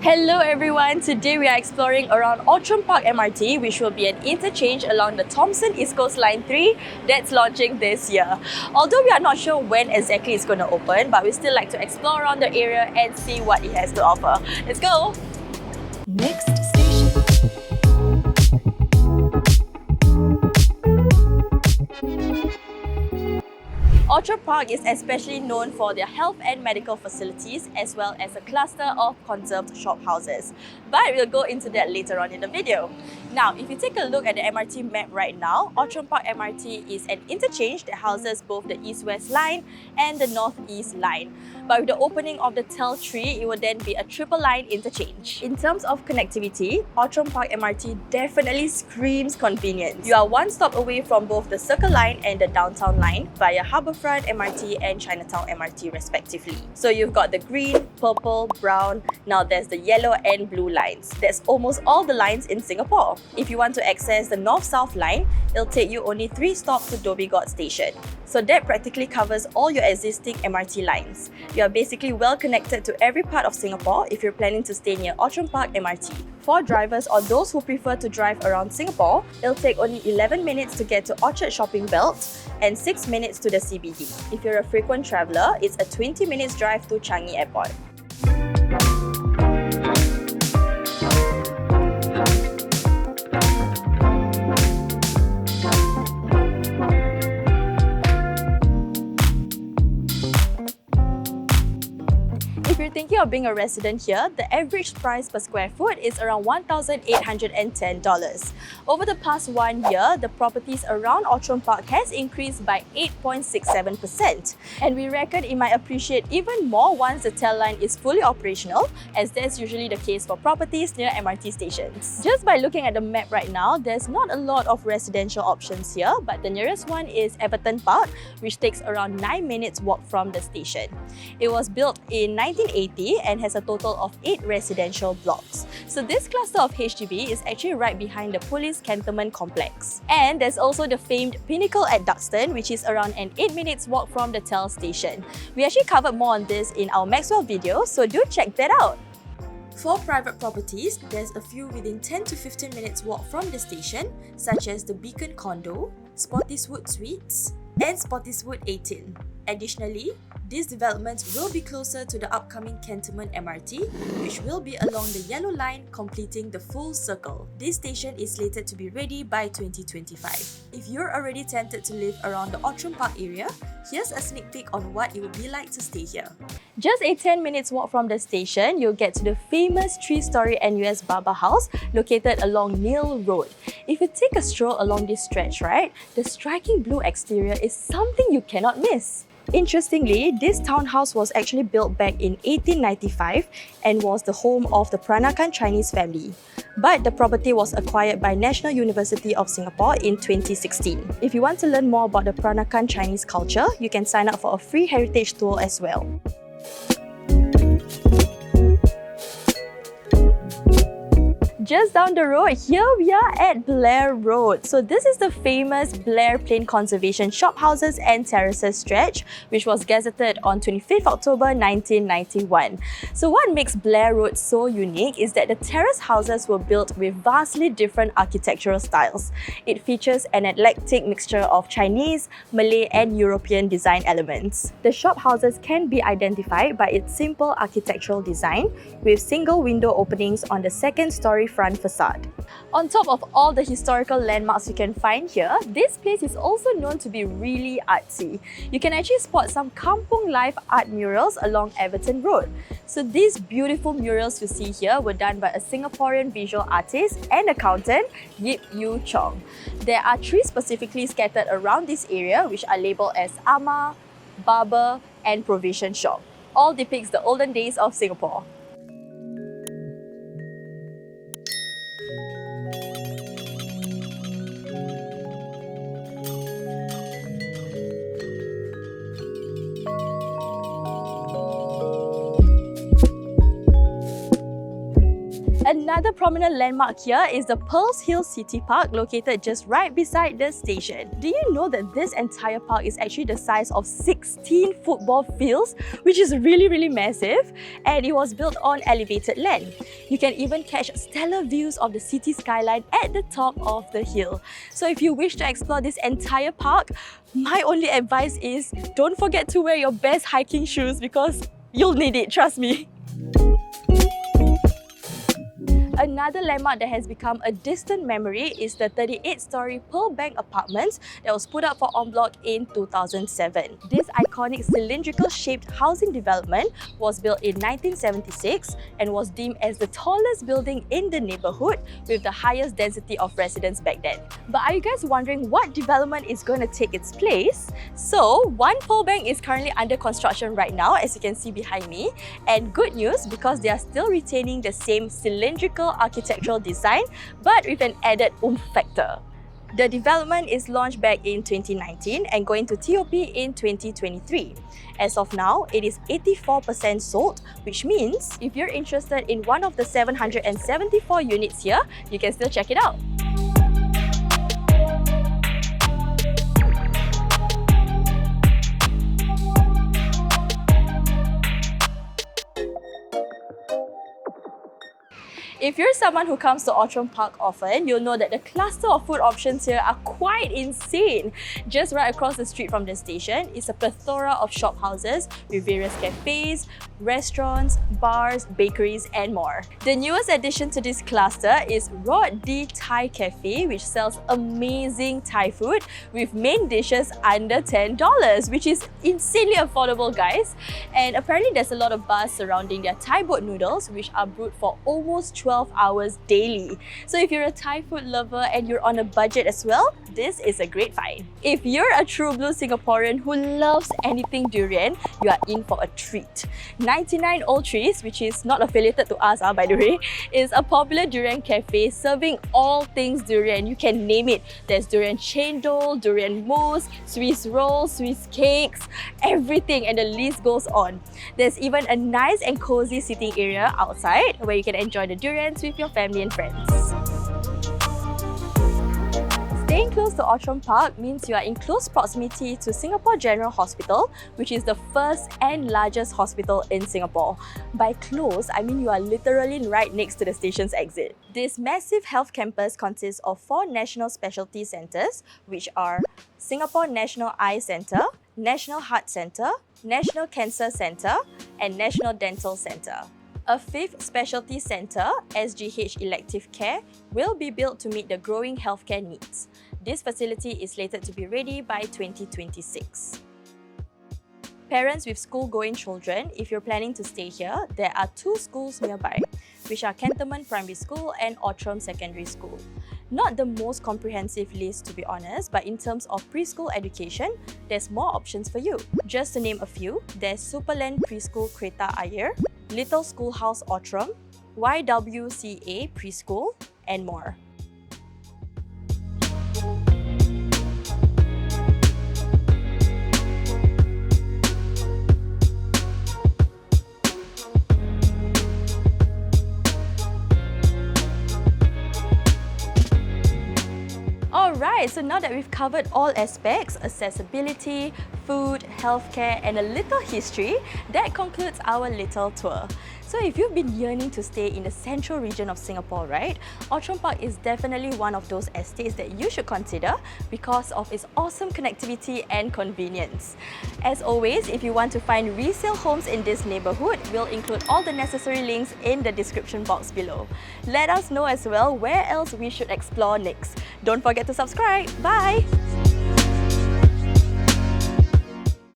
Hello everyone, today we are exploring around Outram Park MRT, which will be an interchange along the Thomson East Coast Line 3 that's launching this year. Although we are not sure when exactly it's going to open, but we still like to explore around the area and see what it has to offer. Let's go! Next station. Outram Park is especially known for their health and medical facilities as well as a cluster of conserved shophouses. But we'll go into that later on in the video. Now, if you take a look at the MRT map right now, Outram Park MRT is an interchange that houses both the East-West line and the North-East line. But with the opening of the TEL 3, it will then be a triple line interchange. In terms of connectivity, Outram Park MRT definitely screams convenience. You are one stop away from both the Circle Line and the Downtown Line via Harbourfront MRT and Chinatown MRT respectively. So you've got the green, purple, brown, now there's the yellow and blue lines. That's almost all the lines in Singapore. If you want to access the North-South line, it'll take you only 3 stops to Dhoby Ghaut Station. So that practically covers all your existing MRT lines. You are basically well connected to every part of Singapore if you're planning to stay near Outram Park MRT. For drivers or those who prefer to drive around Singapore, it'll take only 11 minutes to get to Orchard Shopping Belt and 6 minutes to the CBD. If you're a frequent traveller, it's a 20 minutes drive to Changi Airport. If you're thinking of being a resident here, the average price per square foot is around $1,810. Over the past 1 year, the properties around Outram Park has increased by 8.67%. And we reckon it might appreciate even more once the TEL line is fully operational, as that's usually the case for properties near MRT stations. Just by looking at the map right now, there's not a lot of residential options here, but the nearest one is Everton Park, which takes around 9 minutes walk from the station. It was built in 1980 and has a total of 8 residential blocks. So this cluster of HDB is actually right behind the police cantonment complex. And there's also the famed Pinnacle at Duxton, which is around an 8 minutes walk from the TEL station. We actually covered more on this in our Maxwell video, so do check that out. For private properties, there's a few within 10 to 15 minutes walk from the station, such as the Beacon Condo, Spottiswoode Suites, and Spottiswoode 18. Additionally, these developments will be closer to the upcoming Cantonment MRT, which will be along the yellow line, completing the full circle. This station is slated to be ready by 2025. If you're already tempted to live around the Outram Park area, here's a sneak peek on what it would be like to stay here. Just a 10 minutes walk from the station, you'll get to the famous 3-story NUS Baba House located along Neil Road. If you take a stroll along this stretch, right, the striking blue exterior is something you cannot miss. Interestingly, this townhouse was actually built back in 1895 and was the home of the Peranakan Chinese family. But the property was acquired by National University of Singapore in 2016. If you want to learn more about the Peranakan Chinese culture, you can sign up for a free heritage tour as well. Just down the road, here we are at Blair Road. So this is the famous Blair Plain Conservation Shophouses and Terraces stretch, which was gazetted on 25th October 1991. So what makes Blair Road so unique is that the terrace houses were built with vastly different architectural styles. It features an eclectic mixture of Chinese, Malay and European design elements. The shophouses can be identified by its simple architectural design, with single window openings on the second-story front facade. On top of all the historical landmarks you can find here, this place is also known to be really artsy. You can actually spot some kampung life art murals along Everton Road. So these beautiful murals you see here were done by a Singaporean visual artist and accountant, Yip Yu Chong. There are 3 specifically scattered around this area, which are labelled as Ama, Barber and Provision Shop. All depicts the olden days of Singapore. Another prominent landmark here is the Pearls Hill City Park, located just right beside the station. Do you know that this entire park is actually the size of 16 football fields, which is really massive, and it was built on elevated land. You can even catch stellar views of the city skyline at the top of the hill. So if you wish to explore this entire park, my only advice is don't forget to wear your best hiking shoes because you'll need it, trust me. Another landmark that has become a distant memory is the 38-storey Pearl Bank apartments that was put up for en bloc in 2007. This iconic cylindrical-shaped housing development was built in 1976 and was deemed as the tallest building in the neighbourhood with the highest density of residents back then. But are you guys wondering what development is going to take its place? So, one Pearl Bank is currently under construction right now, as you can see behind me. And good news, because they are still retaining the same cylindrical architectural design, but with an added oomph factor. The development is launched back in 2019 and going to TOP in 2023. As of now, it is 84% sold, which means if you're interested in one of the 774 units here, you can still check it out. If you're someone who comes to Outram Park often, you'll know that the cluster of food options here are quite insane. Just right across the street from the station is a plethora of shophouses with various cafes, restaurants, bars, bakeries and more. The newest addition to this cluster is Rod D Thai Cafe, which sells amazing Thai food with main dishes under $10, which is insanely affordable, guys. And apparently there's a lot of buzz surrounding their Thai boat noodles, which are brewed for almost 12 hours daily. So if you're a Thai food lover and you're on a budget as well, this is a great find. If you're a true blue Singaporean who loves anything durian, you are in for a treat. 99 Old Trees, which is not affiliated to us by the way, is a popular durian cafe serving all things durian. You can name it. There's durian chendol, durian mousse, Swiss rolls, Swiss cakes, everything, and the list goes on. There's even a nice and cozy sitting area outside where you can enjoy the durians with your family and friends. Staying close to Outram Park means you are in close proximity to Singapore General Hospital, which is the first and largest hospital in Singapore. By close, I mean you are literally right next to the station's exit. This massive health campus consists of 4 national specialty centres, which are Singapore National Eye Centre, National Heart Centre, National Cancer Centre, and National Dental Centre. A 5th specialty centre, SGH Elective Care, will be built to meet the growing healthcare needs. This facility is slated to be ready by 2026. Parents with school-going children, if you're planning to stay here, there are 2 schools nearby, which are Cantonment Primary School and Outram Secondary School. Not the most comprehensive list, to be honest, but in terms of preschool education, there's more options for you. Just to name a few, there's Superland Preschool Kreta Ayer, Little Schoolhouse Outram, YWCA Preschool, and more. Alright, so now that we've covered all aspects, accessibility, food, healthcare, and a little history, that concludes our little tour. So if you've been yearning to stay in the central region of Singapore, right, Outram Park is definitely one of those estates that you should consider because of its awesome connectivity and convenience. As always, if you want to find resale homes in this neighbourhood, we'll include all the necessary links in the description box below. Let us know as well where else we should explore next. Don't forget to subscribe. Bye!